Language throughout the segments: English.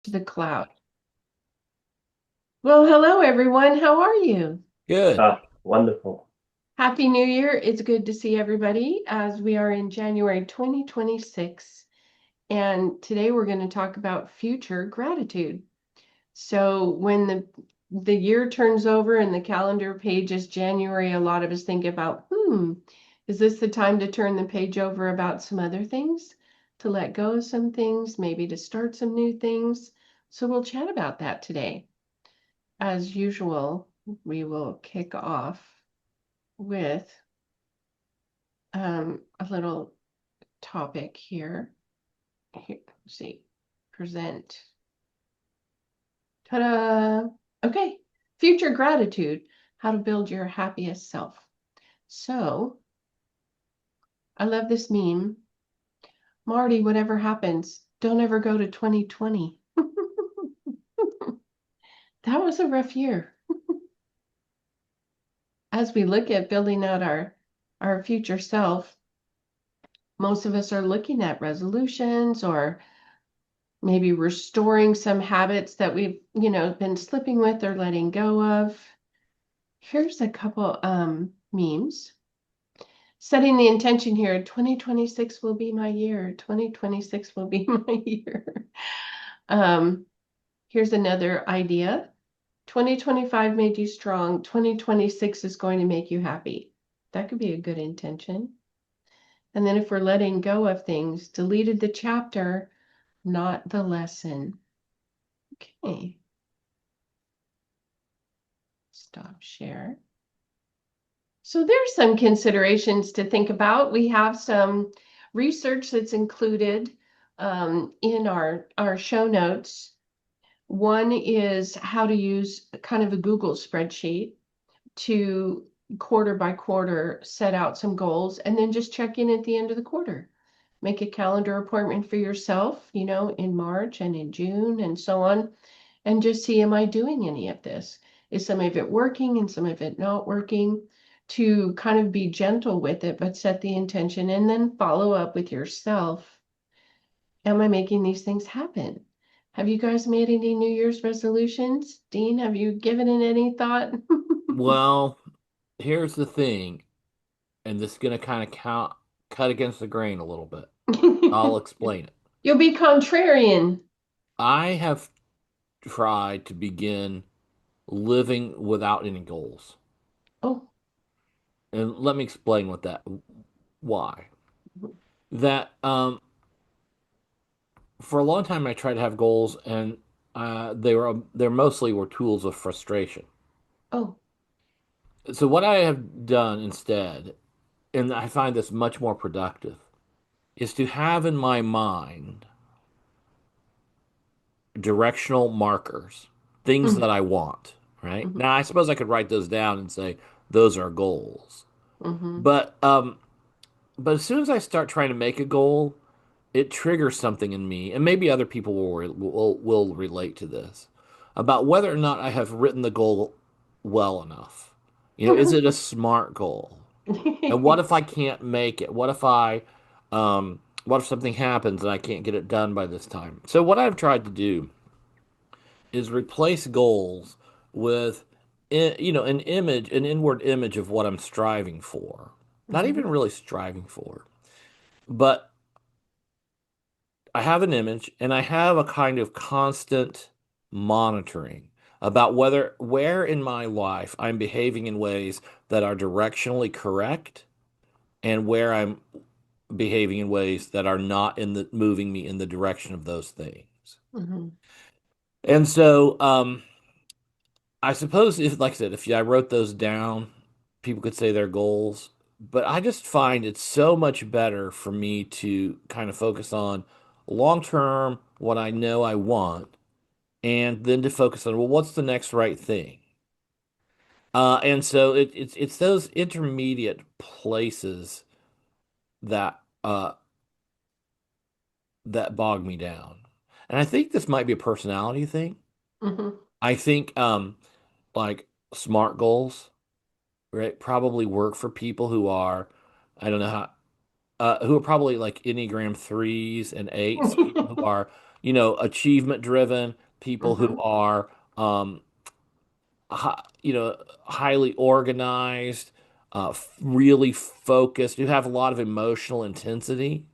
To the cloud. Well, hello everyone. How are you? Good. Ah, wonderful. Happy New Year. It's good to see everybody as we are in January 2026. And today we're going to talk about future gratitude. So when the year turns over and the calendar page is January, a lot of us think about, is this the time to turn the page over about some other things, to let go of some things, maybe to start some new things? So we'll chat about that today. As usual, we will kick off with a little topic here. Here, let's see, present. Ta-da! Okay, future gratitude, how to build your happiest self. So, I love this meme. Marty, whatever happens, don't ever go to 2020. That was a rough year. As we look at building out our future self, most of us are looking at resolutions or maybe restoring some habits that we've, been slipping with or letting go of. Here's a couple memes. Setting the intention here, 2026 will be my year. 2026 will be my year. Um, Here's another idea. 2025 made you strong. 2026 is going to make you happy. That could be a good intention. And then if we're letting go of things, deleted the chapter, not the lesson. Okay, stop share. So there's some considerations to think about. We have some research that's included in our show notes. One is how to use kind of a Google spreadsheet to quarter by quarter set out some goals and then just check in at the end of the quarter. Make a calendar appointment for yourself, in March and in June and so on, and just see, am I doing any of this? Is some of it working and some of it not working? To kind of be gentle with it, but set the intention and then follow up with yourself. Am I making these things happen? Have you guys made any New Year's resolutions? Dean, have you given it any thought? Well, here's the thing, and this is going to kind of cut against the grain a little bit. I'll explain it. You'll be contrarian. I have tried to begin living without any goals. Oh, And let me explain why. That for a long time I tried to have goals and they're mostly were tools of frustration. oh, So what I have done instead, and I find this much more productive, is to have in my mind directional markers, things mm, that I want, right? mhm, Now, I suppose I could write those down and say those are goals. mhm, But but as soon as I start trying to make a goal, it triggers something in me, and maybe other people will relate to this about whether or not I have written the goal well enough. Is it a smart goal? And what if I can't make it? What if something happens and I can't get it done by this time? So what I've tried to do is replace goals with an inward image of what I'm striving for. Not Mhm, even really striving for, but I have an image and I have a kind of constant monitoring about where in my life I'm behaving in ways that are directionally correct and where I'm behaving in ways that are not in the moving me in the direction of those things. mhm, And so I suppose if, like I said, if I wrote those down, people could say they're goals. But I just find it's so much better for me to kind of focus on long term, what I know I want, and then to focus on, well, what's the next right thing? And so it's those intermediate places that that bog me down. And I think this might be a personality thing. mhm, I think like smart goals, right? Probably work for people who are, I don't know how, who are probably like Enneagram threes and eights, people who are achievement driven, people who Mm-hmm. are, highly organized, really focused, who have a lot of emotional intensity.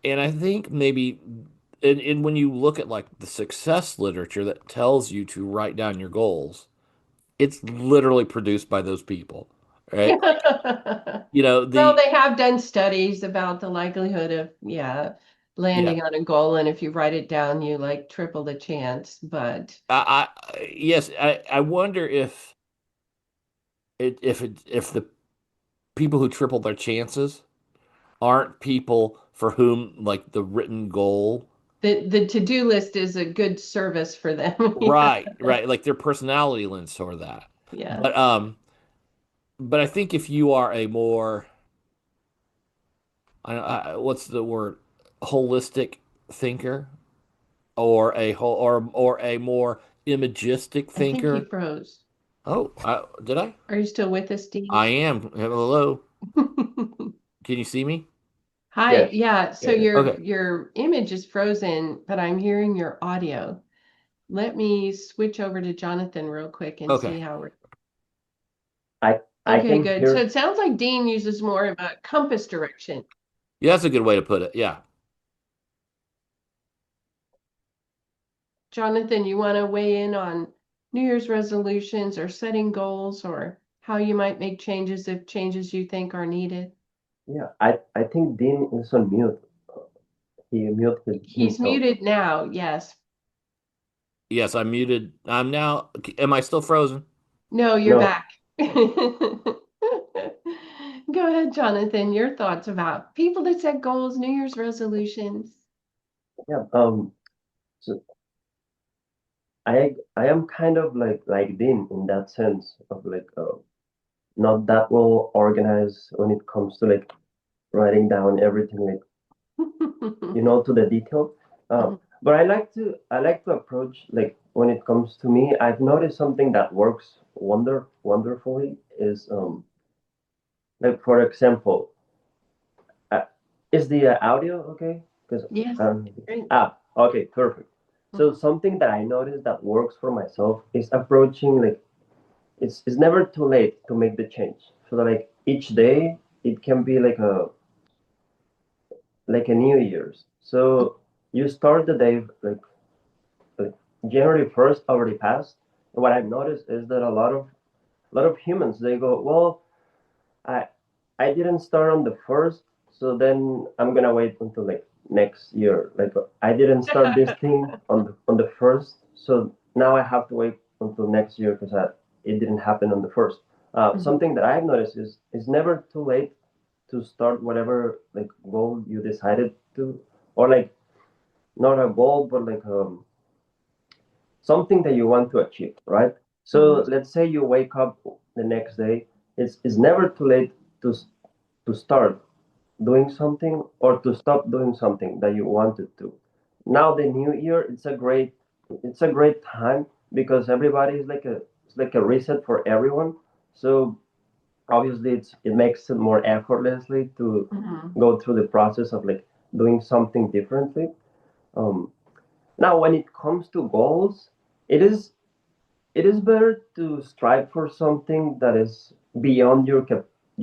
And I think maybe, and when you look at like the success literature that tells you to write down your goals, it's literally produced by those people, right? You know, Well, the, they have done studies about the likelihood of, yeah, yeah, landing on a goal, and if you write it down, you like triple the chance. But yes, I wonder if the people who triple their chances aren't people for whom like the written goal. the to-do list is a good service for them. Yeah. Right, right. Like their personality lends toward that. Yeah. But I think if you are a more, what's the word, holistic thinker, or a whole, or a more imagistic I think he thinker. froze. Oh, did I? Are you still with us, Dean? I am. Hello. Can you see me? Hi. Yes. Yeah. So Yeah. your Okay. your image is frozen, but I'm hearing your audio. Let me switch over to Jonathan real quick and see Okay. how we're. I I Okay, can good. So hear. it sounds like Dean uses more of a compass direction. Yeah, that's a good way to put it. Yeah. Jonathan, you want to weigh in on New Year's resolutions or setting goals or how you might make changes if changes you think are needed? Yeah. I think Dean is on mute. He muted He's himself. muted now. Yes. Yes, I'm muted. I'm now. Am I still frozen? No, you're No. back. Go ahead, Jonathan. Your thoughts about people that set goals, New Year's resolutions. Yeah. So I am kind of like Dean in that sense of not that well organized when it comes to like writing down everything like to the detail. But I like to approach like when it comes to me. I've noticed something that works wonderfully is like for example. Uh, is the audio okay? Because Yes, um, great. okay, perfect. So Mhm. something that I noticed that works for myself is approaching like it's never too late to make the change. So that, like each day it can be like a New Year's. So you start the day like January 1st already passed. And what I've noticed is that a lot of humans they go, well, I I didn't start on the first, so then I'm gonna wait until like next year. Like I didn't start this thing on the first, so now I have to wait until next year because it didn't happen on the first. Mhm. Something that I've noticed is it's never too late to start whatever like goal you decided to, or like not a goal, but like something that you want to achieve, right? So Mhm. let's say you wake up the next day. It's never too late to to start doing something or to stop doing something that you wanted to. Now the new year, it's a great time because everybody is like a reset for everyone. So obviously it makes it more effortlessly to Mhm. go through the process of like doing something differently. Um, Now when it comes to goals, it is it is better to strive for something that is beyond your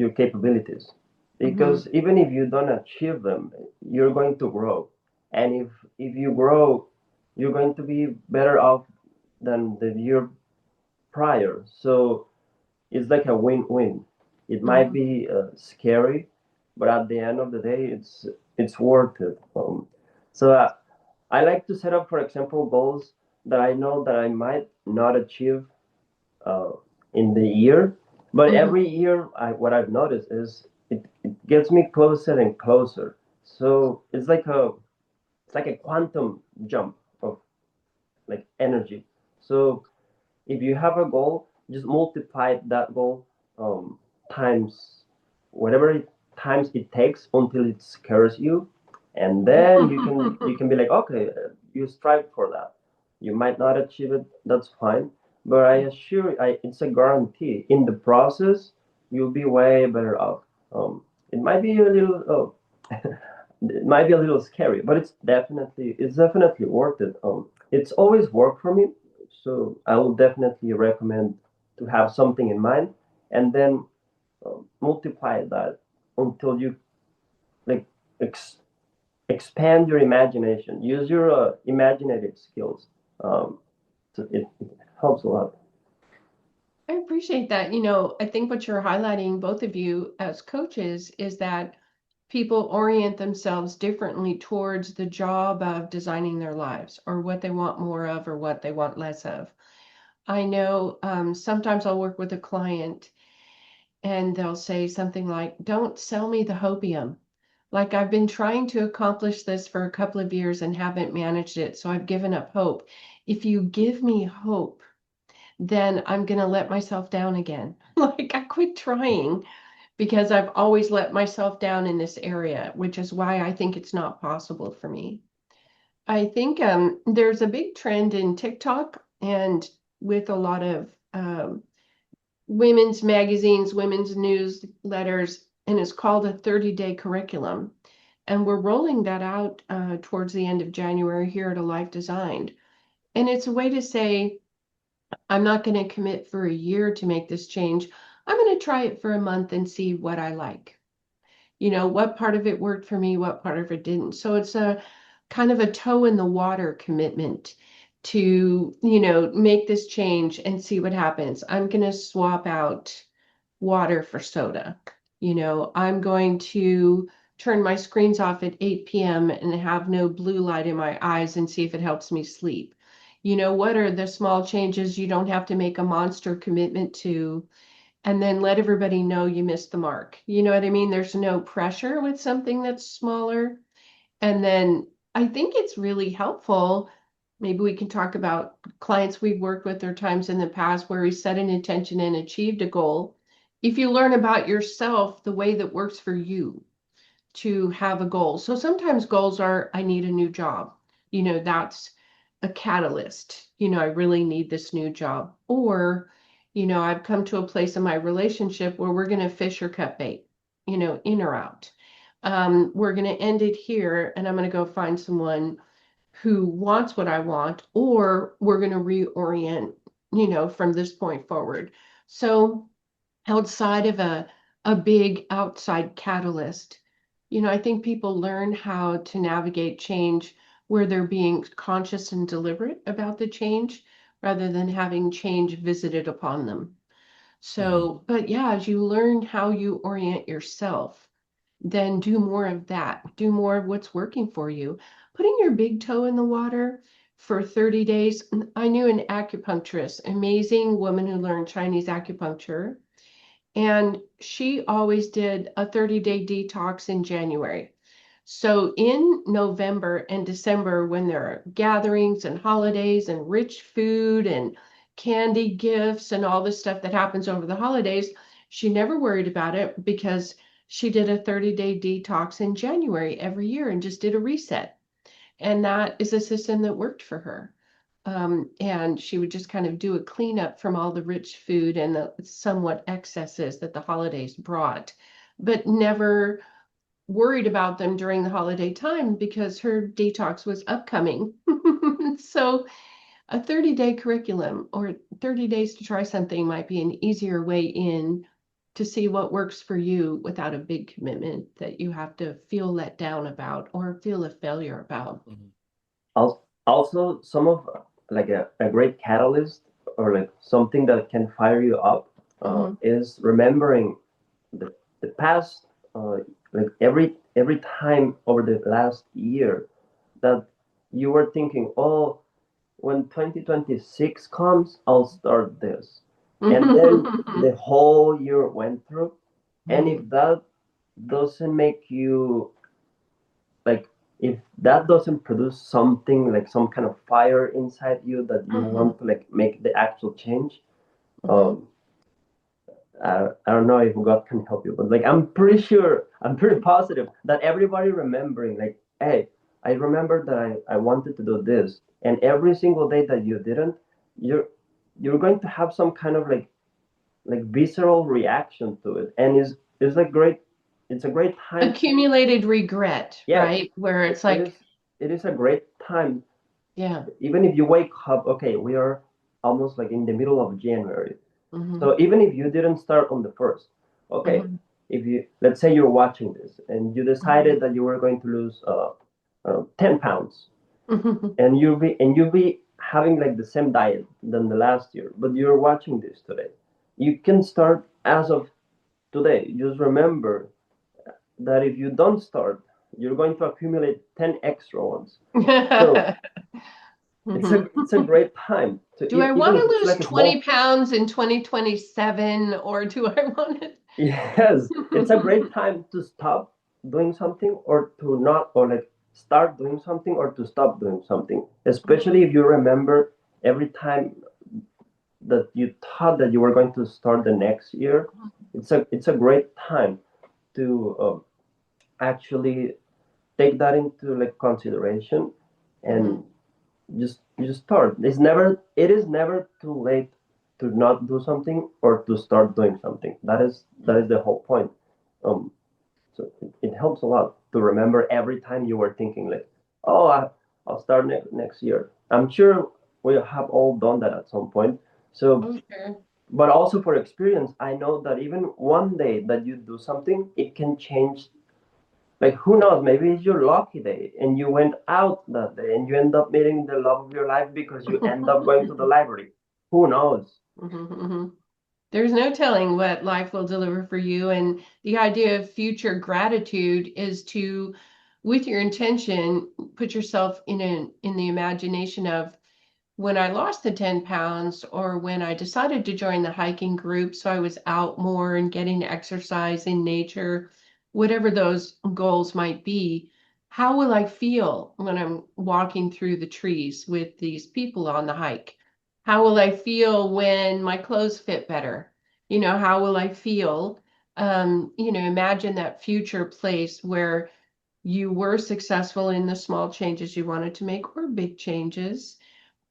capabilities, Mhm. because even if you don't achieve them, you're going to grow, and if you grow, you're going to be better off than the year prior. So it's like a win-win. It might Mhm. be scary, but at the end of the day, it's worth it. So I like to set up, for example, goals that I know that I might not achieve uh, in the year. But Mhm. every year, what I've noticed is it gets me closer and closer. So it's like a quantum jump of like energy. So if you have a goal, just multiply that goal times whatever times it takes until it scares you, and then you can be like, okay, you strive for that. You might not achieve it, that's fine, but I assure it's a guarantee. In the process, you'll be way better off. It might be a little it might be a little scary, but it's definitely worth it. It's always worked for me, so I will definitely recommend to have something in mind, and then multiply that until you like ex- expand your imagination. Use your imaginative skills. So it helps a lot. I appreciate that. I think what you're highlighting, both of you as coaches, is that people orient themselves differently towards the job of designing their lives or what they want more of or what they want less of. I know sometimes I'll work with a client and they'll say something like, "Don't sell me the hopium. Like I've been trying to accomplish this for a couple of years and haven't managed it, so I've given up hope. If you give me hope, then I'm going to let myself down again." Like I quit trying because I've always let myself down in this area, which is why I think it's not possible for me. I think there's a big trend in TikTok and with a lot of women's magazines, women's newsletters, and it's called a 30-day curriculum. And we're rolling that out towards the end of January here at A Life Designed. And it's a way to say, I'm not going to commit for a year to make this change. I'm going to try it for a month and see what I like. What part of it worked for me, what part of it didn't. So it's a kind of a toe in the water commitment to, make this change and see what happens. I'm going to swap out water for soda. I'm going to turn my screens off at 8 p.m. and have no blue light in my eyes and see if it helps me sleep. What are the small changes you don't have to make a monster commitment to, and then let everybody know you missed the mark. You know what I mean? There's no pressure with something that's smaller. And then I think it's really helpful. Maybe we can talk about clients we've worked with or times in the past where we set an intention and achieved a goal. If you learn about yourself, the way that works for you to have a goal. So sometimes goals are, I need a new job. That's a catalyst. I really need this new job. Or, I've come to a place in my relationship where we're going to fish or cut bait, in or out. We're going to end it here and I'm going to go find someone who wants what I want, or we're going to reorient, from this point forward. So outside of a big outside catalyst, I think people learn how to navigate change where they're being conscious and deliberate about the change rather than having change visited upon them. Mhm. So, but yeah, as you learn how you orient yourself, then do more of that. Do more of what's working for you. Putting your big toe in the water for 30 days. I knew an acupuncturist, amazing woman who learned Chinese acupuncture, and she always did a 30-day detox in January. So in November and December, when there are gatherings and holidays and rich food and candy gifts and all the stuff that happens over the holidays, she never worried about it because she did a 30-day detox in January every year and just did a reset. And that is a system that worked for her. And she would just kind of do a cleanup from all the rich food and the somewhat excesses that the holidays brought, but never worried about them during the holiday time because her detox was upcoming. So a 30-day curriculum or 30 days to try something might be an easier way in to see what works for you without a big commitment that you have to feel let down about or feel a failure about. Mhm. Also, some of like a great catalyst or like something that can fire you up Mhm. is remembering the past, like every time over the last year that you were thinking, oh, when 2026 comes, I'll start this, and then the whole year went through, and if that doesn't make you like if that doesn't produce something like some kind of fire inside you that you Mhm. want to like make the actual change, Mhm. um I don't know if God can help you, but like I'm pretty positive that everybody remembering like, hey, I remember that I wanted to do this, and every single day that you didn't, you're you're going to have some kind of like visceral reaction to it, and it's like great. it's a great time. Accumulated regret, Yeah, right? Where it, it's it like, is it is a great time. yeah. Even if you wake up, okay, we are almost like in the middle of January. Hmm. So even if you didn't start on the first, okay, Hmm. if you, let's say you're watching this and you decided that you were going to lose 10 pounds, Hmm. and you'll be having like the same diet than the last year, but you're watching this today, you can start as of today. Just remember that if you don't start, you're going to accumulate 10 extra ones. So it's a great time to, Do I even want if to it's lose like a 20 small. pounds in 2027 or do I want Yes, it's a to? great time to stop doing something, or to not, or like start doing something, or to stop doing something. Especially if you remember every time that you thought that you were going to start the next year, it's a great time to actually take that into like consideration, and just start. It is never too late to not do something or to start doing something. That is the whole point. Um, so it helps a lot to remember every time you were thinking like, oh, I'll start next year. I'm sure we have all done that at some point. So, Oh, sure. but also for experience, I know that even one day that you do something, it can change. Like, who knows? Maybe it's your lucky day and you went out that day and you end up meeting the love of your life because you end up going to the library. Who knows? Hmm. There's no telling what life will deliver for you. And the idea of future gratitude is to, with your intention, put yourself in the imagination of when I lost the 10 pounds or when I decided to join the hiking group. So I was out more and getting exercise in nature, whatever those goals might be. How will I feel when I'm walking through the trees with these people on the hike? How will I feel when my clothes fit better? How will I feel? Imagine that future place where you were successful in the small changes you wanted to make or big changes.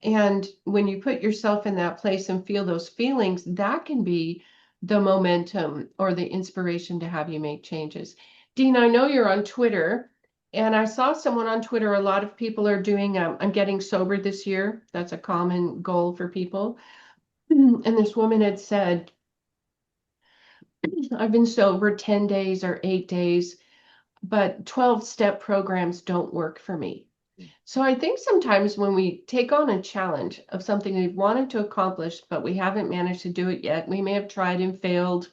And when you put yourself in that place and feel those feelings, that can be the momentum or the inspiration to have you make changes. Dean, I know you're on Twitter, and I saw someone on Twitter. A lot of people are doing, I'm getting sober this year. That's a common goal for people. And this woman had said, I've been sober 10 days or 8 days, but 12-step programs don't work for me. So I think sometimes when we take on a challenge of something we've wanted to accomplish, but we haven't managed to do it yet, we may have tried and failed.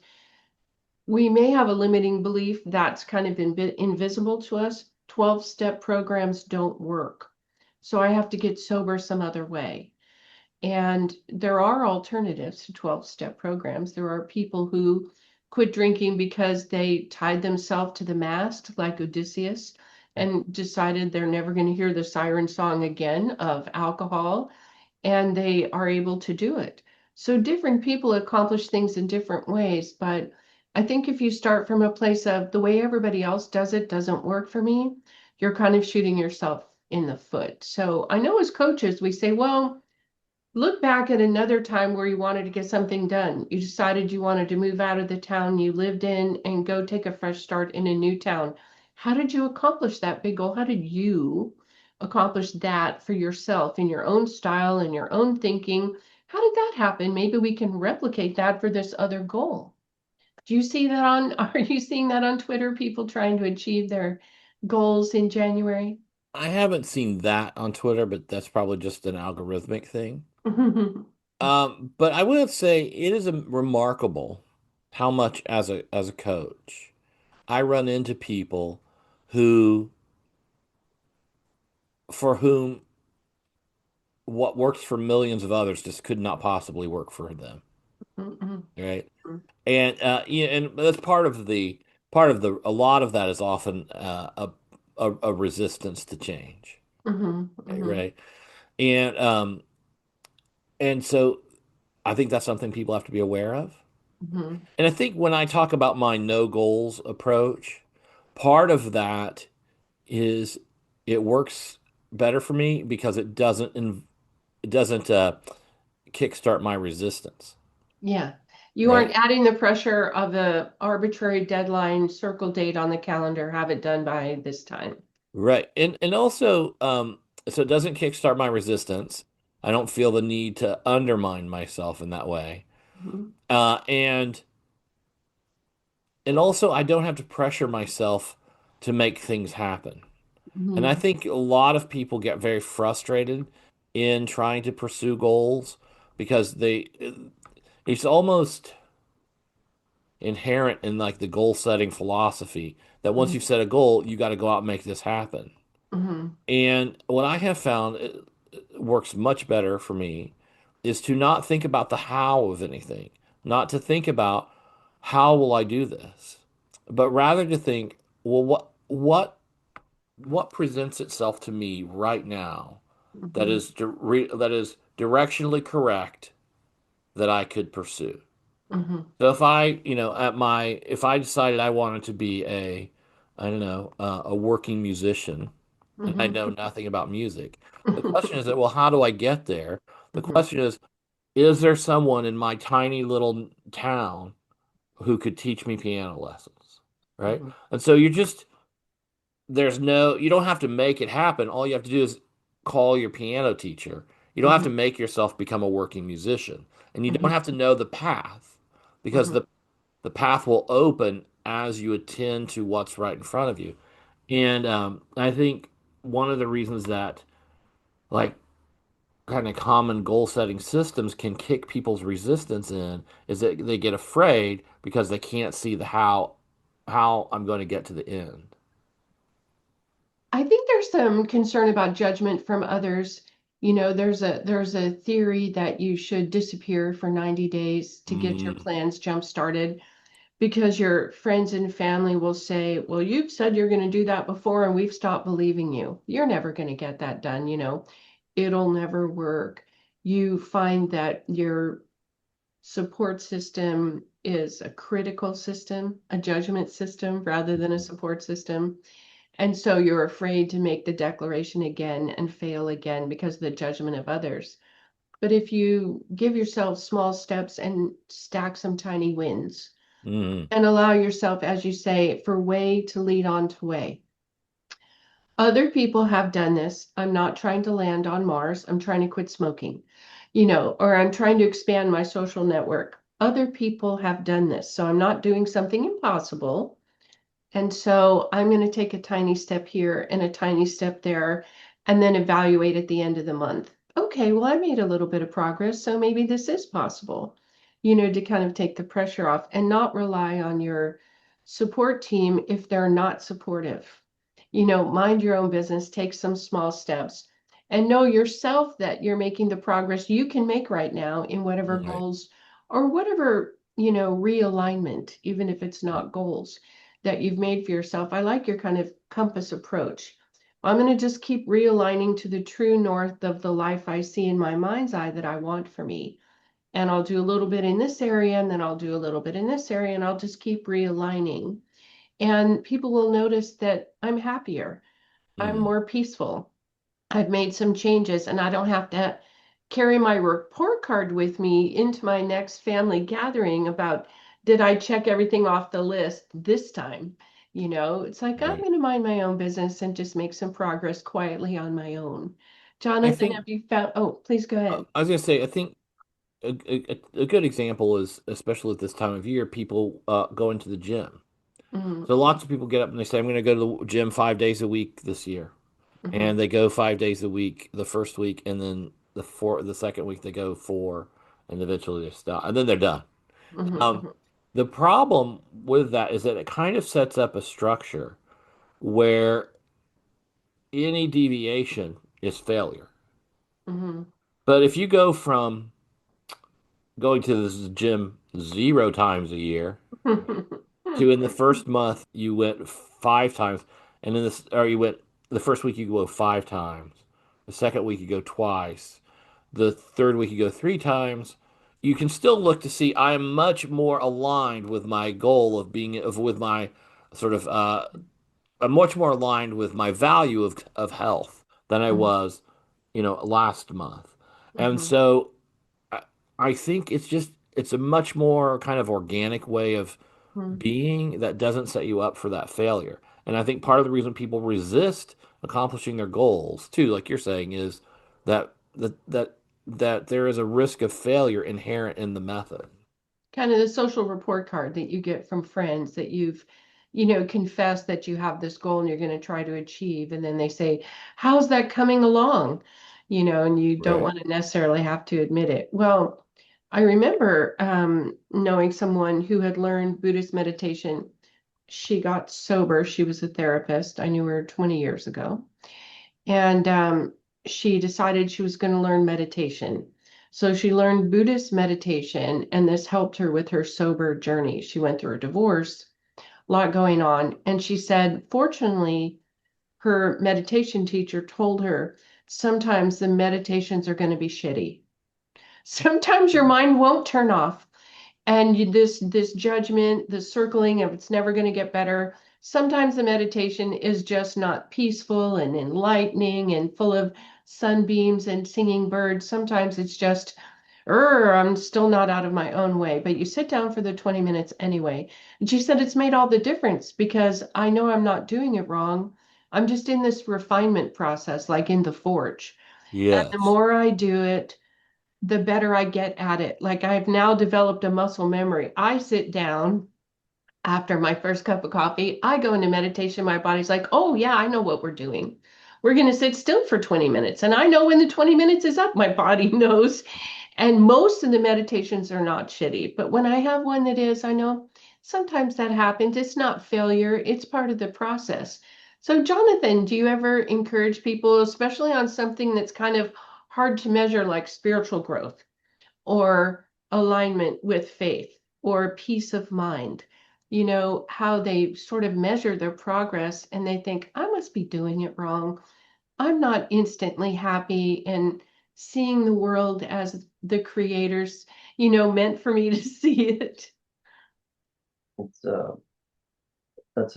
We may have a limiting belief that's kind of invisible to us. 12-step programs don't work. So I have to get sober some other way. And there are alternatives to 12-step programs. There are people who quit drinking because they tied themselves to the mast, like Odysseus, and decided they're never going to hear the siren song again of alcohol, and they are able to do it. So different people accomplish things in different ways, but I think if you start from a place of the way everybody else does it doesn't work for me, you're kind of shooting yourself in the foot. So I know as coaches, we say, well, look back at another time where you wanted to get something done. You decided you wanted to move out of the town you lived in and go take a fresh start in a new town. How did you accomplish that big goal? How did you accomplish that for yourself in your own style and your own thinking? How did that happen? Maybe we can replicate that for this other goal. Do you see that are you seeing that on Twitter? People trying to achieve their goals in January? I haven't seen that on Twitter, but that's probably just an algorithmic thing. But I would say it is remarkable how much as a coach I run into people who for whom what works for millions of others just could not possibly work for them, right? And and that's part of the a lot of that is often a resistance to change, right? And so I think that's something people have to be aware of. And I think when I talk about my no goals approach, part of that is it works better for me because it doesn't kickstart my resistance. Yeah. You right? aren't adding the pressure of a arbitrary deadline, circle date on the calendar, have it done by this time. Right. And also, so it doesn't kickstart my resistance. I don't feel the need to undermine myself in that way. Mhm. Uh, and and also I don't have to pressure myself to make things happen. And I Mhm. think a lot of people get very frustrated in trying to pursue goals because it's almost inherent in like the goal setting philosophy that once Mhm. you've set a goal, you got to go out and make this happen. Mhm. And what I have found works much better for me is to not think about the how of anything, not to think about how will I do this, but rather to think, well, what presents itself to me right now that Mhm. is directionally correct that I could pursue. Mhm. So if if I decided I wanted to be I don't know, a working musician, and I Mhm. know nothing about music, the question is that, well, how do I get there? The Mhm. question is there someone in my tiny little town who could teach me piano lessons? Right? Mhm. And so you don't have to make it happen. All you have to do is call your piano teacher. You don't have to Mhm. make yourself become a working musician. And you don't Mhm. have to know the path because Mhm. the path will open as you attend to what's right in front of you. And I think one of the reasons that like kind of common goal setting systems can kick people's resistance in is that they get afraid because they can't see the how I'm going to get to the end. I think there's some concern about judgment from others. There's a theory that you should disappear for 90 days to get your Mm, plans jump started because your friends and family will say, "Well, you've said you're going to do that before and we've stopped believing you. You're never going to get that done. It'll never work." You find that your support system is a critical system, a judgment system rather than a support system. And so you're afraid to make the declaration again and fail again because of the judgment of others. But if you give yourself small steps and stack some tiny wins mm, and allow yourself, as you say, for way to lead on to way. Other people have done this. I'm not trying to land on Mars. I'm trying to quit smoking, or I'm trying to expand my social network. Other people have done this. So I'm not doing something impossible. And so I'm going to take a tiny step here and a tiny step there, and then evaluate at the end of the month. Okay, well, I made a little bit of progress, so maybe this is possible, to kind of take the pressure off and not rely on your support team if they're not supportive. Mind your own business, take some small steps, and know yourself that you're making the progress you can make right now in whatever right. goals or whatever, realignment, even if it's Right. not goals that you've made for yourself. I like your kind of compass approach. I'm going to just keep realigning to the true north of the life I see in my mind's eye that I want for me. And I'll do a little bit in this area, and then I'll do a little bit in this area, and I'll just keep realigning. And people will notice that I'm happier, I'm Mm. more peaceful. I've made some changes, and I don't have to carry my report card with me into my next family gathering about did I check everything off the list this time? It's like I'm Right. going to mind my own business and just make some progress quietly on my own. I Jonathan, think have you found? Oh, please go ahead. I was gonna say I think a good example is especially at this time of year, people going to the gym. Mm-hmm. So lots of people get up and they say, I'm going to go to the gym 5 days a week this year. Mm-hmm. And they go 5 days a week the first week, and then the second week they go four, and eventually they stop, and then they're done. Um, Mm-hmm. the problem with that is that it kind of sets up a structure where any deviation is failure. Mm-hmm. But if you go from going to this gym 0 times a year to in the first month you went 5 times, and in this or you went the first week you go 5 times, the second week you go twice, the third week you go 3 times, you can still look to see I am much more aligned with my goal of being of with my sort of I'm much more aligned with my value of health than I was last month. And Mm-hmm. so I, I think it's just it's a much more kind of organic way of Mhm. being that doesn't set you up for that failure. And I think part of the reason people resist accomplishing their goals too, like you're saying, is that there is a risk of failure inherent in the method. Kind of the social report card that you get from friends that you've, confessed that you have this goal and you're going to try to achieve. And then they say, how's that coming along? And you don't Right. want to necessarily have to admit it. Well, I remember knowing someone who had learned Buddhist meditation. She got sober. She was a therapist. I knew her 20 years ago. And she decided she was going to learn meditation. So she learned Buddhist meditation, and this helped her with her sober journey. She went through a divorce, a lot going on. And she said, fortunately, her meditation teacher told her sometimes the meditations are going to be shitty. Sometimes your mind won't turn off and this judgment, the circling of it's never going to get better. Sometimes the meditation is just not peaceful and enlightening and full of sunbeams and singing birds. Sometimes it's just, I'm still not out of my own way. But you sit down for the 20 minutes anyway. And she said it's made all the difference because I know I'm not doing it wrong. I'm just in this refinement process, like in the forge. And the Yes. more I do it, the better I get at it. Like I've now developed a muscle memory. I sit down after my first cup of coffee, I go into meditation. My body's like, oh, yeah, I know what we're doing. We're going to sit still for 20 minutes. And I know when the 20 minutes is up, my body knows. And most of the meditations are not shitty. But when I have one that is, I know sometimes that happens. It's not failure, it's part of the process. So, Jonathan, do you ever encourage people, especially on something that's kind of hard to measure, like spiritual growth or alignment with faith or peace of mind? How they sort of measure their progress and they think, I must be doing it wrong. I'm not instantly happy and seeing the world as the creators, meant for me to see it. It's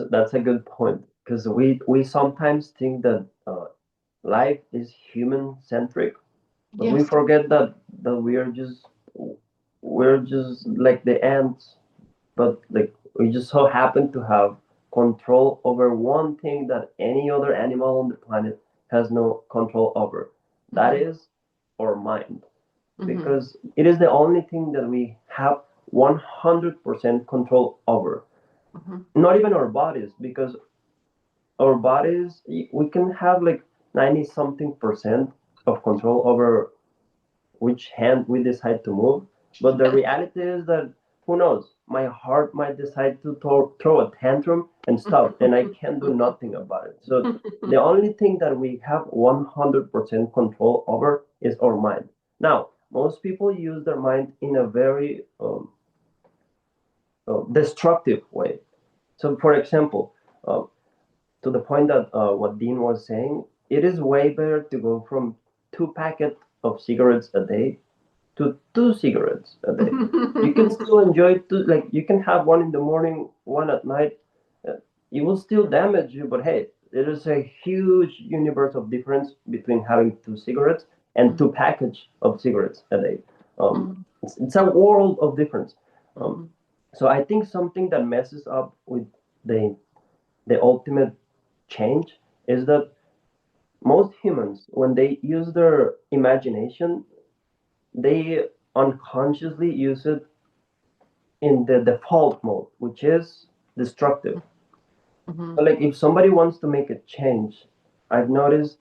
that's a good point because we sometimes think that life is human centric, but we Yes. forget that we're just like the ants, but like we just so happen to have control over one thing that any other animal on the planet has no control over. That Hmm. is our mind, Hmm. because it is the only thing that we have 100% control over. Hmm. Not even our bodies, because our bodies, we can have like 90 something percent of control over which hand we decide to move. But the reality is that who knows? My heart might decide to throw a tantrum and stop, and I can't do nothing about it. So the only thing that we have 100% control over is our mind. Now, most people use their mind in a very destructive way. So, for example, uh, to the point that what Dean was saying, it is way better to go from 2 packets of cigarettes a day to 2 cigarettes a day. You can still enjoy two, like you can have one in the morning, one at night. Uh, it will still damage you, but hey, there is a huge universe of difference between having 2 cigarettes and 2 packets of cigarettes a day. It's a world of difference. Um, so I think something that messes up with the the ultimate change is that most humans, when they use their imagination, they unconsciously use it in the default mode, which is destructive. So, like, if somebody wants to make a change, I've noticed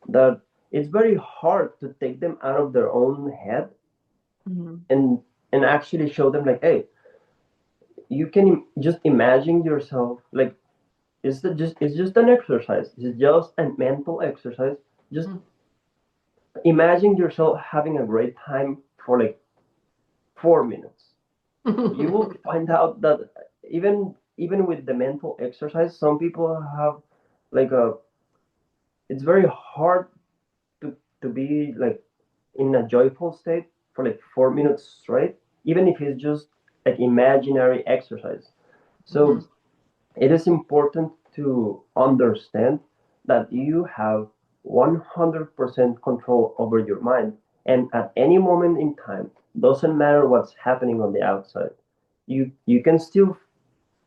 that it's very hard to take them out of their own head and actually show them, like, hey, you can just imagine yourself, like, it's just an exercise. It's just a mental exercise. Just imagine yourself having a great time for like 4 minutes. You will find out that even with the mental exercise, some people have like a it's very hard to be like in a joyful state for like 4 minutes straight, even if it's just like imaginary exercise. So it is important to understand that you have 100% control over your mind, and at any moment in time doesn't matter what's happening on the outside. You can still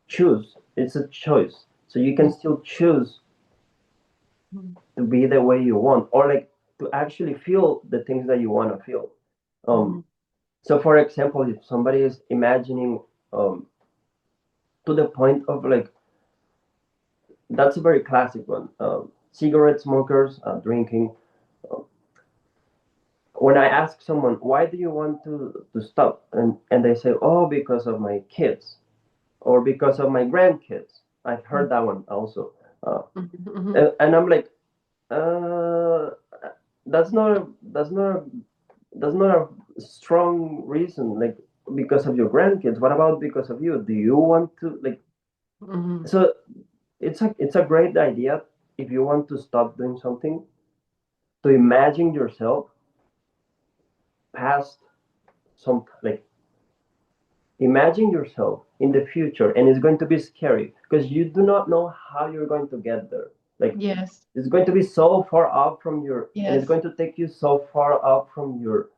choose. It's a choice. So you can still choose to be the way you want, or like to actually feel the things that you want to feel. Um, so for example, if somebody is imagining to the point of like, that's a very classic one. Cigarette smokers, drinking. Uh, when I ask someone, why do you want to stop? And they say, oh, because of my kids or because of my grandkids. I've heard that one also. Uh, and I'm like, uh, that's not a, that's not a strong reason. Like because of your grandkids. What about because of you? Do you want to like? So it's a great idea if you want to stop doing something to imagine yourself past some like imagine yourself in the future, and it's going to be scary because you do not know how you're going to get there. Like Yes. it's going to be so far off from your, and it's Yes. going to take you so far off from your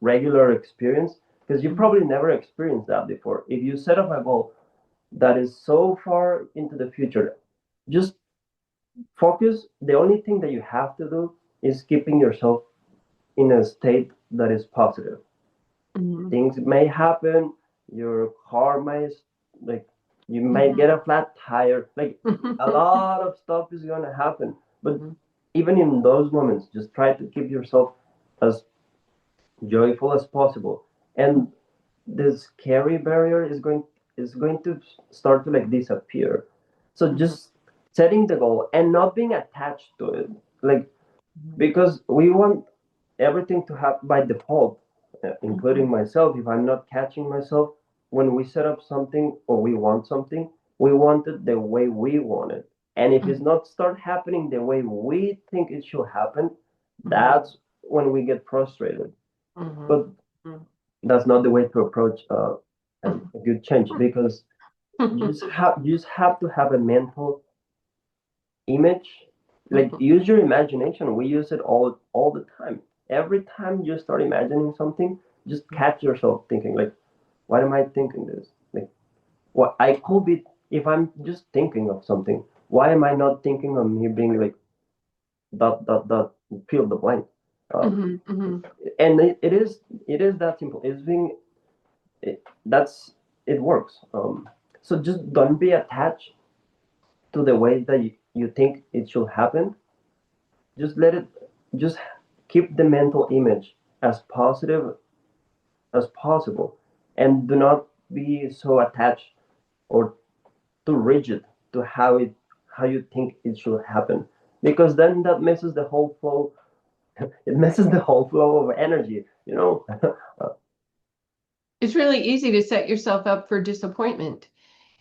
regular experience because you probably never experienced that before. If you set up a goal that is so far into the future, just focus. The only thing that you have to do is keeping yourself in a state that is positive. Things may happen. Your car might like you might get a flat tire. Like a lot of stuff is gonna happen. But even in those moments, just try to keep yourself as joyful as possible. And this scary barrier is going to start to like disappear. So just setting the goal and not being attached to it. Like because we want everything to happen by default, including myself. If I'm not catching myself, when we set up something or we want something, we want it the way we want it. And if it's not start happening the way we think it should happen, that's when we get frustrated. But that's not the way to approach a good change because you just have to have a mental image. Like use your imagination. We use it all the time. Every time you start imagining something, just catch yourself thinking like, why am I thinking this? Like what I could be if I'm just thinking of something. Why am I not thinking of me being like dot fill the blank? And it is that simple. It's being that's it works. So just don't be attached to the way that you think it should happen. Just let it just keep the mental image as positive as possible and do not be so attached or too rigid to how you think it should happen because then that messes the whole flow. It messes the whole flow of energy. It's really easy to set yourself up for disappointment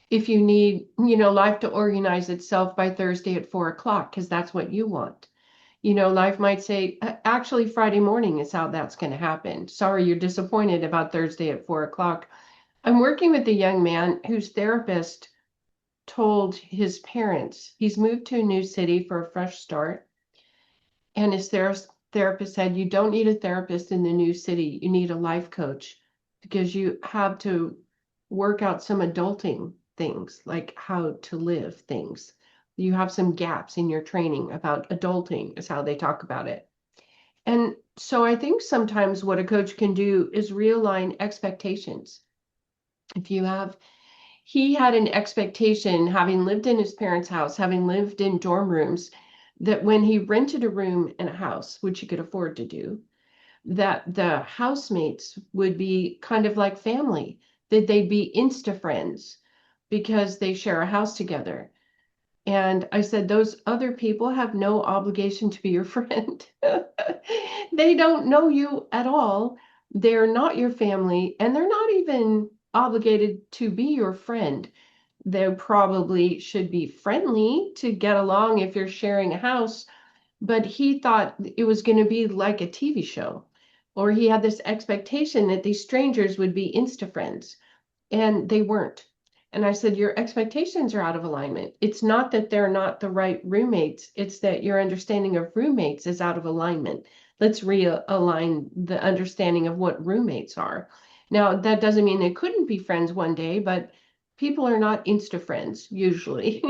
if you need, life to organize itself by Thursday at 4 o'clock, because that's what you want. Life might say, actually, Friday morning is how that's going to happen. Sorry, you're disappointed about Thursday at 4 o'clock. I'm working with a young man whose therapist told his parents he's moved to a new city for a fresh start. And his therapist said, you don't need a therapist in the new city. You need a life coach because you have to work out some adulting things, like how to live things. You have some gaps in your training about adulting, is how they talk about it. And so I think sometimes what a coach can do is realign expectations. If you have, he had an expectation, having lived in his parents' house, having lived in dorm rooms, that when he rented a room in a house, which he could afford to do, that the housemates would be kind of like family, that they'd be insta friends because they share a house together. And I said, those other people have no obligation to be your friend. They don't know you at all. They're not your family, and they're not even obligated to be your friend. They probably should be friendly to get along if you're sharing a house, but he thought it was going to be like a TV show, or he had this expectation that these strangers would be insta friends, and they weren't. And I said, your expectations are out of alignment. It's not that they're not the right roommates, it's that your understanding of roommates is out of alignment. let's realign the understanding of what roommates are. Now, that doesn't mean they couldn't be friends one day, but people are not insta friends usually.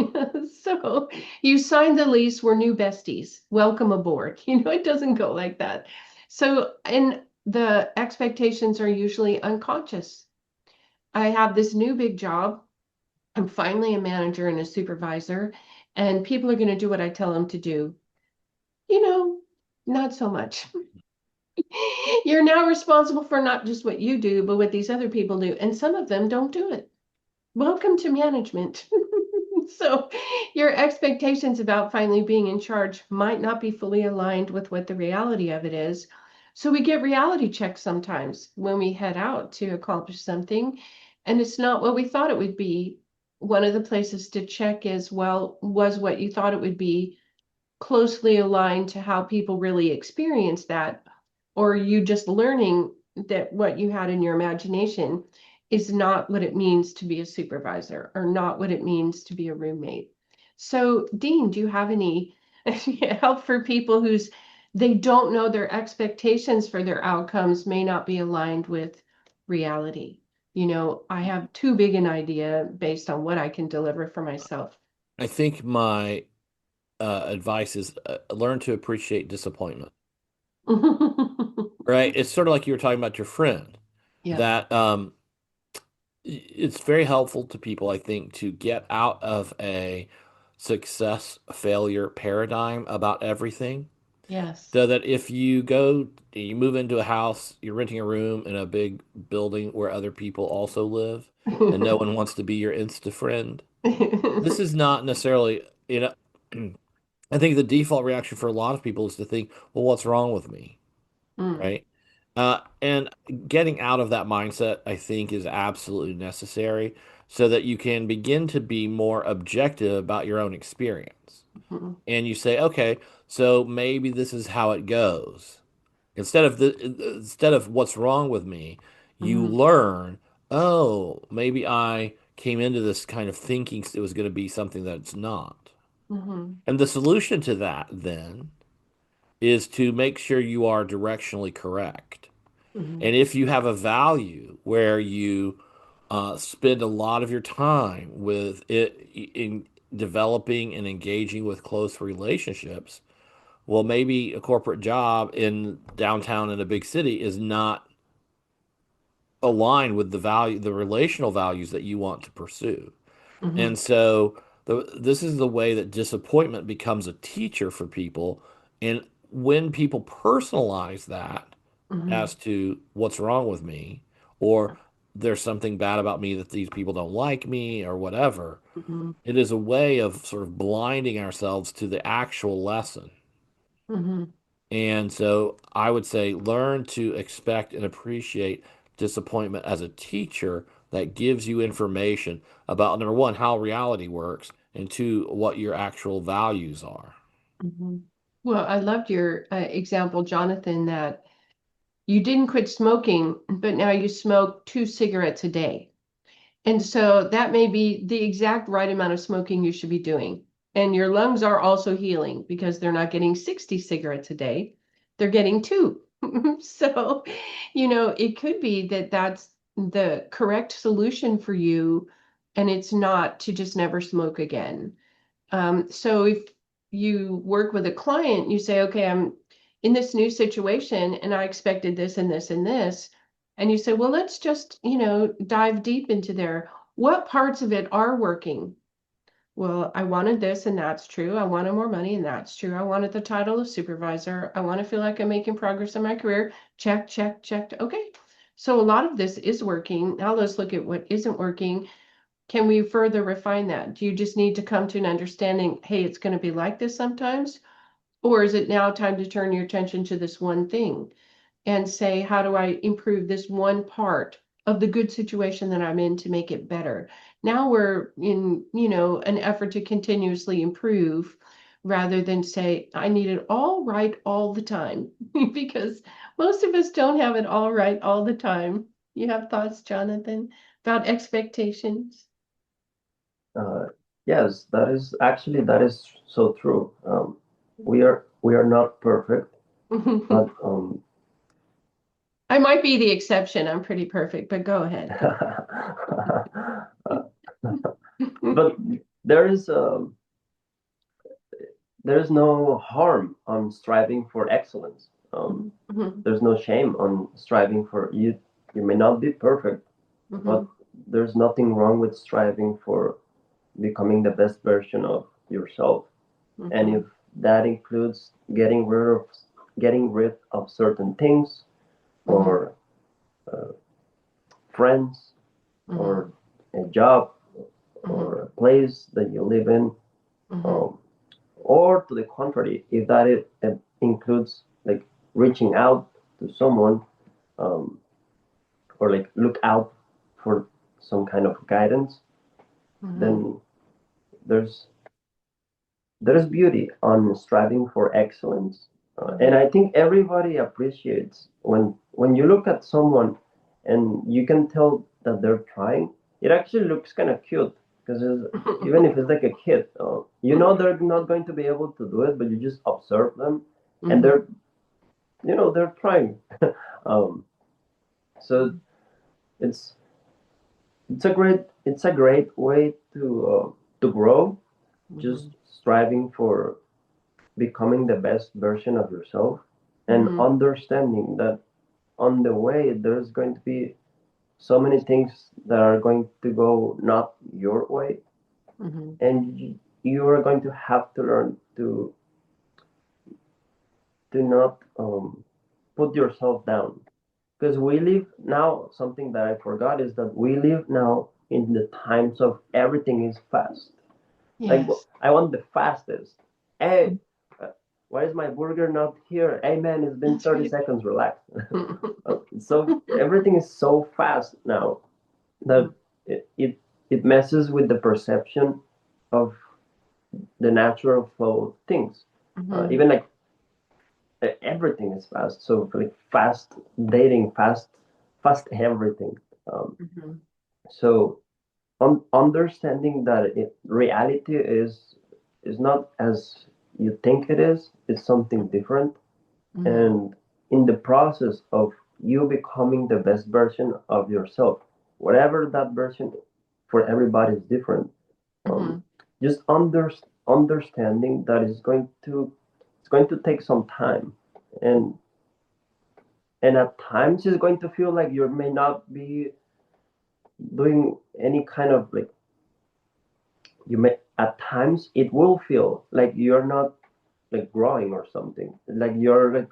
So you signed the lease, we're new besties. Welcome aboard. It doesn't go like that. So, and the expectations are usually unconscious. I have this new big job. I'm finally a manager and a supervisor, and people are going to do what I tell them to do. You know, not so much. You're now responsible for not just what you do, but what these other people do. And some of them don't do it. Welcome to management. So your expectations about finally being in charge might not be fully aligned with what the reality of it is. So we get reality checks sometimes when we head out to accomplish something, and it's not what we thought it would be. One of the places to check is, well, was what you thought it would be closely aligned to how people really experience that? Or are you just learning that what you had in your imagination is not what it means to be a supervisor or not what it means to be a roommate? So, Dean, do you have any help for people who's they don't know their expectations for their outcomes may not be aligned with reality? I have too big an idea based on what I can deliver for myself. I think my advice is learn to appreciate disappointment. Right? It's sort of like you were talking about your friend. Yeah. That it's very helpful to people, I think, to get out of a success failure paradigm about everything. Yes. So that if you move into a house, you're renting a room in a big building where other people also live, and no one wants to be your Insta friend. This is not necessarily, I think the default reaction for a lot of people is to think, well, what's wrong with me? Mm, Right? And getting out of that mindset, I think, is absolutely necessary so that you can begin to be more objective about your own experience. mm, And you say, okay, so maybe this is how it goes. Instead of what's wrong with me, you mm, learn, oh, maybe I came into this kind of thinking it was going to be something that it's not. mm, And the solution to that then is to make sure you are directionally correct. mm, And if you have a value where you spend a lot of your time with it in developing and engaging with close relationships, well, maybe a corporate job in downtown in a big city is not aligned with the relational values that you want to pursue. mm, And so this is the way that disappointment becomes a teacher for people. And when people personalize that mm, as to what's wrong with me, or there's something bad about me that these people don't like me, or whatever, mm, it is a way of sort of blinding ourselves to the actual lesson. mm, And so I would say learn to expect and appreciate disappointment as a teacher that gives you information about, number one, how reality works, and two, what your actual values are. mm. Well, I loved your example, Jonathan, that you didn't quit smoking, but now you smoke 2 cigarettes a day. And so that may be the exact right amount of smoking you should be doing. And your lungs are also healing because they're not getting 60 cigarettes a day. They're getting two. So, it could be that that's the correct solution for you. And it's not to just never smoke again. So if you work with a client, you say, okay, I'm in this new situation and I expected this and this and this. And you say, well, let's just, dive deep into there. What parts of it are working? Well, I wanted this and that's true. I wanted more money and that's true. I wanted the title of supervisor. I want to feel like I'm making progress in my career. Check, check, checked. Okay. So a lot of this is working. Now let's look at what isn't working. Can we further refine that? Do you just need to come to an understanding, hey, it's going to be like this sometimes? Or is it now time to turn your attention to this one thing and say, how do I improve this one part of the good situation that I'm in to make it better? Now we're in, an effort to continuously improve rather than say, I need it all right all the time, because most of us don't have it all right all the time. You have thoughts, Jonathan, about expectations? Uh, yes, that is so true. We are not perfect, But I might be the exception. I'm pretty perfect, but go ahead. but there is there's no harm on striving for excellence. Mhm, There's no shame on striving for you. You may not be perfect, but mhm, there's nothing wrong with striving for becoming the best version of yourself. And if mhm, that includes getting rid of certain things mhm, or friends mhm, or a job mhm, or a place that you live in, mhm, um, or to the contrary, if it includes like reaching out to someone, um, or like look out for some kind of guidance, mhm, then there's there's beauty on striving for excellence. And mhm, I think everybody appreciates when you look at someone and you can tell that they're trying. It actually looks kind of cute because even if it's like a kid, they're not going to be able to do it, but you just observe them, and mhm, they're trying. um, so it's it's a great way to grow, just mhm, striving for becoming the best version of yourself and mhm, understanding that on the way there's going to be so many things that are going to go not your way, mhm, and you are going to have to learn to not put yourself down, because we live now, something that I forgot is that we live now in the times of everything is fast. Like, Yes. I want the fastest. Hey, uh, why is my burger not here? Hey man, it's been That's 30 right. seconds, relax. So everything is so fast now that it messes with the perception of the natural flow of things. Mhm, Even like everything is fast. So like fast dating, fast everything. Um, mhm, so understanding that reality is not as you think it is. It's something different, mhm, and in the process of you becoming the best version of yourself, whatever that version for everybody is different. Um, mhm, just understanding that it's going to take some time, and at times it's going to feel like you may not be doing any kind of like you may at times it will feel like you're not like growing or something, like you're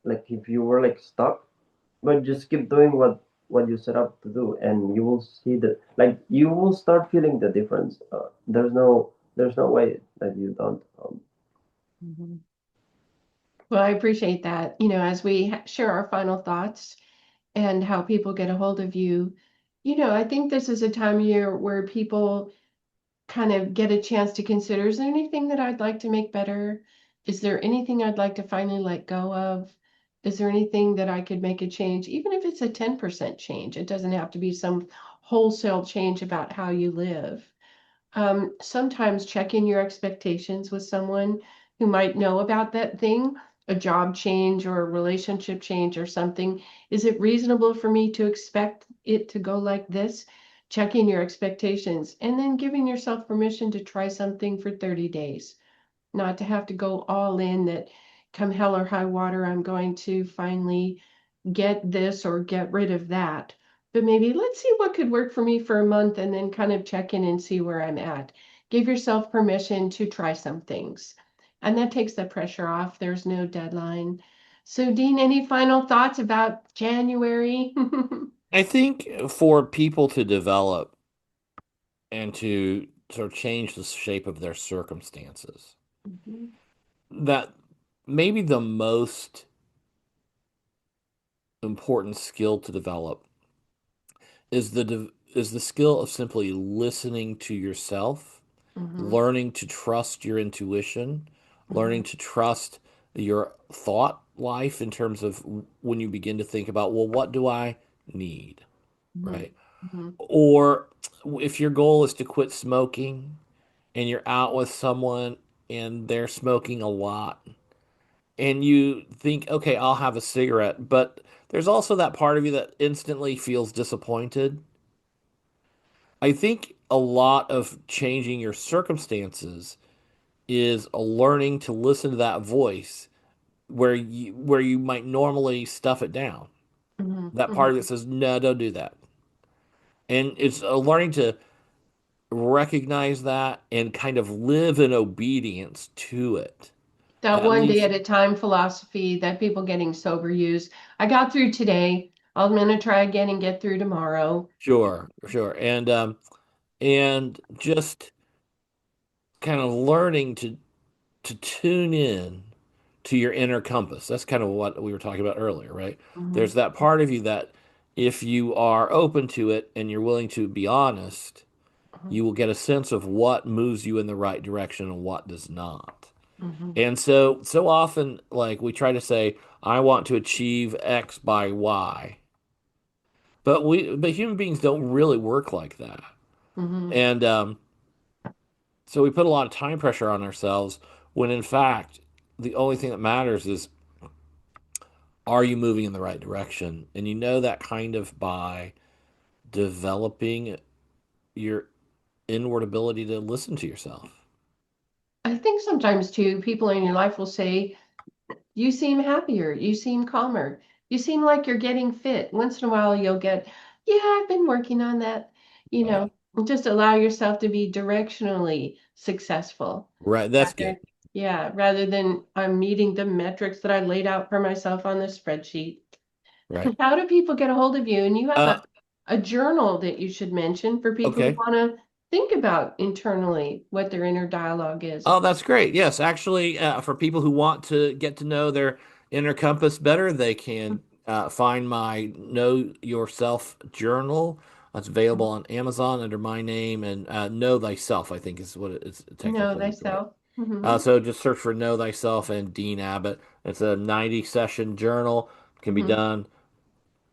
like if you were like stuck, but just keep doing what you set up to do, and you will see that like you will start feeling the difference. There's no way that you don't. mhm. Well, I appreciate that. As we share our final thoughts and how people get a hold of you, I think this is a time of year where people kind of get a chance to consider, is there anything that I'd like to make better? Is there anything I'd like to finally let go of? Is there anything that I could make a change, even if it's a 10% change? It doesn't have to be some wholesale change about how you live. Sometimes check in your expectations with someone who might know about that thing, a job change or a relationship change or something. Is it reasonable for me to expect it to go like this? Checking your expectations and then giving yourself permission to try something for 30 days, not to have to go all in that come hell or high water, I'm going to finally get this or get rid of that. But maybe let's see what could work for me for a month and then kind of check in and see where I'm at. Give yourself permission to try some things. And that takes the pressure off. There's no deadline. So, Dean, any final thoughts about January? I think for people to develop and to sort of change the shape of their circumstances, Mhm, that maybe the most important skill to develop is the skill of simply listening to yourself, mhm, learning to trust your intuition, learning mhm, to trust your thought life in terms of when you begin to think about, well, what do I need, mhm, right? mhm, Or if your goal is to quit smoking and you're out with someone and they're smoking a lot and you think, okay, I'll have a cigarette, but there's also that part of you that instantly feels disappointed. I think a lot of changing your circumstances is a learning to listen to that voice where you might normally stuff it down. Hmm. That part of Hmm. it says, no, don't do that. And it's a learning to recognize that and kind of live in obedience to it. That At one day least, at a time philosophy that people getting sober use. I got through today. I'm gonna try again and get through tomorrow. sure, sure. And just kind of learning to tune in to your inner compass. That's kind of what we were talking about earlier, right? Hmm. There's that part of you that if you are open to it and you're willing to be honest, you will get a sense of what moves you in the right direction and what does not. Hmm. And so often, like we try to say, I want to achieve X by Y, but human beings don't really work like that. Hmm. And so we put a lot of time pressure on ourselves when in fact the only thing that matters is, are you moving in the right direction? And you know that kind of by developing your inward ability to listen to yourself. I think sometimes too, people in your life will say, you seem happier, you seem calmer, you seem like you're getting fit. Once in a while, you'll get, yeah, I've been working on that. You know, just allow yourself to be directionally successful. Right, that's good. Rather, yeah, rather than I'm meeting the metrics that I laid out for myself on the spreadsheet. Right. How do people get a hold of you? And you have Uh, a journal that you should mention for people who okay. want to think about internally what their inner dialogue is. Oh, that's great. Yes, actually, for people who want to get to know their inner compass better, they can find my Know Yourself journal. It's available on Amazon under my name, and Know Thyself, I think is what it's Know technically right. thyself. Hmm. So just search for Know Thyself and Dean Abbott. It's a 90 session journal. Can be Hmm. done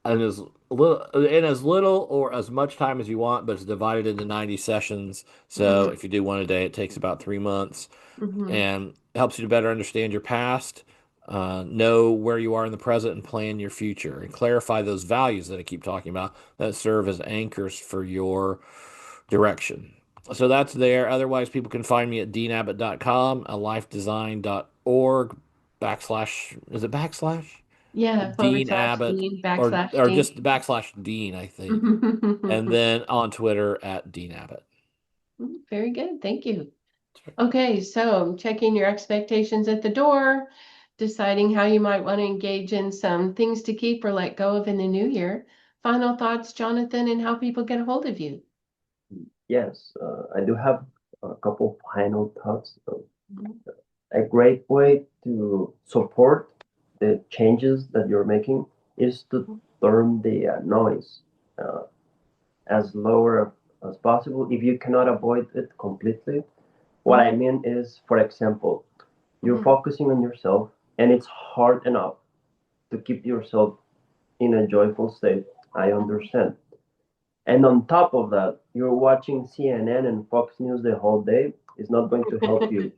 in as little or as much time as you want, but it's divided into 90 sessions. So Hmm. if you do one a day, it takes about 3 months Hmm. and helps you to better understand your past, know where you are in the present, and plan your future, and clarify those values that I keep talking about that serve as anchors for your direction. So that's there. Otherwise, people can find me at deanabbott.com, lifedesign.org, backslash, is it backslash? Yeah, forward Dean slash Abbott, Dean or backslash Dean. just backslash Dean, I think. And then on Twitter at Dean Abbott. Very good. Thank you. Okay, so checking your expectations at the door, deciding how you might want to engage in some things to keep or let go of in the new year. Final thoughts, Jonathan, and how people get a hold of you. Yes, I do have a couple final thoughts. A great way to support the changes that you're making is to turn the noise uh, as lower as possible if you cannot avoid it completely. What I mean is, for example, you're Mhm. focusing on yourself and it's hard enough to keep yourself in a joyful state. I Mhm. understand. And on top of that, you're watching CNN and Fox News the whole day. It's not going to help you.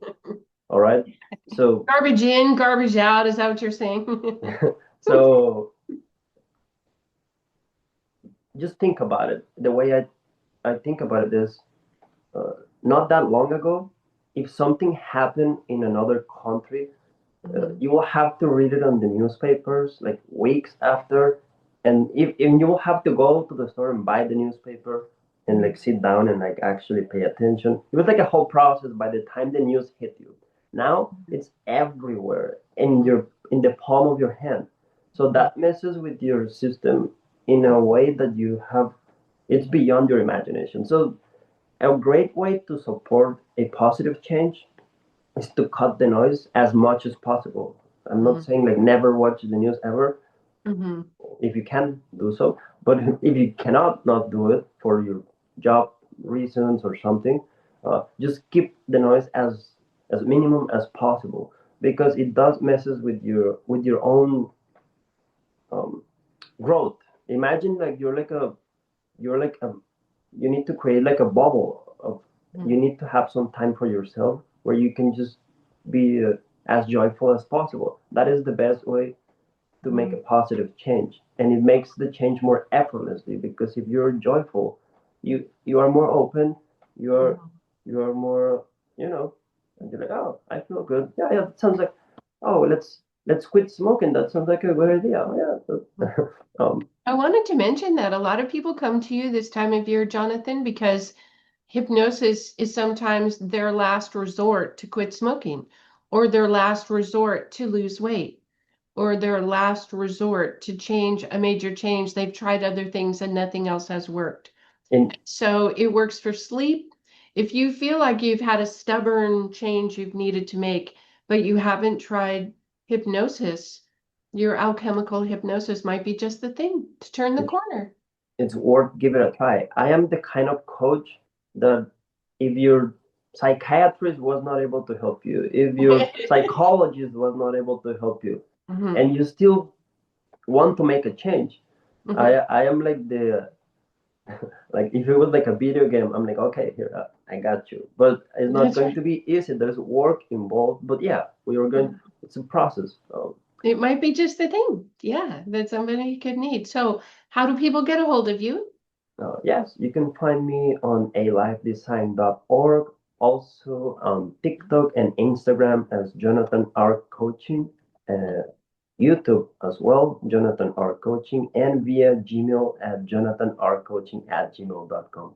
All right. So, Garbage in, garbage out. Is that what you're saying? so just think about it. The way I think about it is uh, not that long ago, if something happened in another country, Mhm. you will have to read it on the newspapers like weeks after, and you will have to go to the store and buy the newspaper and like sit down and like actually pay attention. It was like a whole process by the time the news hit you. Now it's everywhere in the palm of your hand. So that messes with your system in a way that you have it's beyond your imagination. So a great way to support a positive change is to cut the noise as much as possible. I'm not Mhm. saying like never watch the news ever. Mhm. If you can do so, but if you cannot not do it for your job reasons or something, just keep the noise as minimum as possible because it does messes with your own um, growth. Imagine like you're like a you need to create like a bubble of you Mhm. need to have some time for yourself where you can just be as joyful as possible. That is the best way to make a positive change, and it makes the change more effortlessly, because if you're joyful, you are more open, you are more, and you're like, oh, I feel good. Yeah, yeah, that sounds like, oh, let's quit smoking. That sounds like a good idea. Yeah. I wanted to mention that a lot of people come to you this time of year, Jonathan, because hypnosis is sometimes their last resort to quit smoking, or their last resort to lose weight, or their last resort to change a major change. They've tried other things and nothing else has worked. And So it works for sleep. If you feel like you've had a stubborn change you've needed to make, but you haven't tried hypnosis, your alchemical hypnosis might be just the thing to turn the corner. it's worth giving a try. I am the kind of coach that if your psychiatrist was not able to help you, if your psychologist was not able to help you, Mhm, and you still want to make a change, mhm. I am like the like if it was like a video game, I'm like, okay, here, I got you. But it's not That's going right. to be easy. There's work involved. But yeah, we are going. It's a process. It might be just the thing, yeah, that somebody could need. So how do people get a hold of you? Yes, you can find me on alifedesign.org, also on TikTok and Instagram as Jonathan R. Coaching, uh, YouTube as well, Jonathan R. Coaching, and via Gmail at jonathanrcoaching@gmail.com.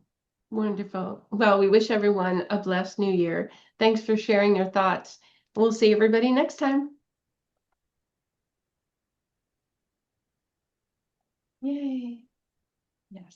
Wonderful. Well, we wish everyone a blessed new year. Thanks for sharing your thoughts. We'll see everybody next time. Yay. Yes.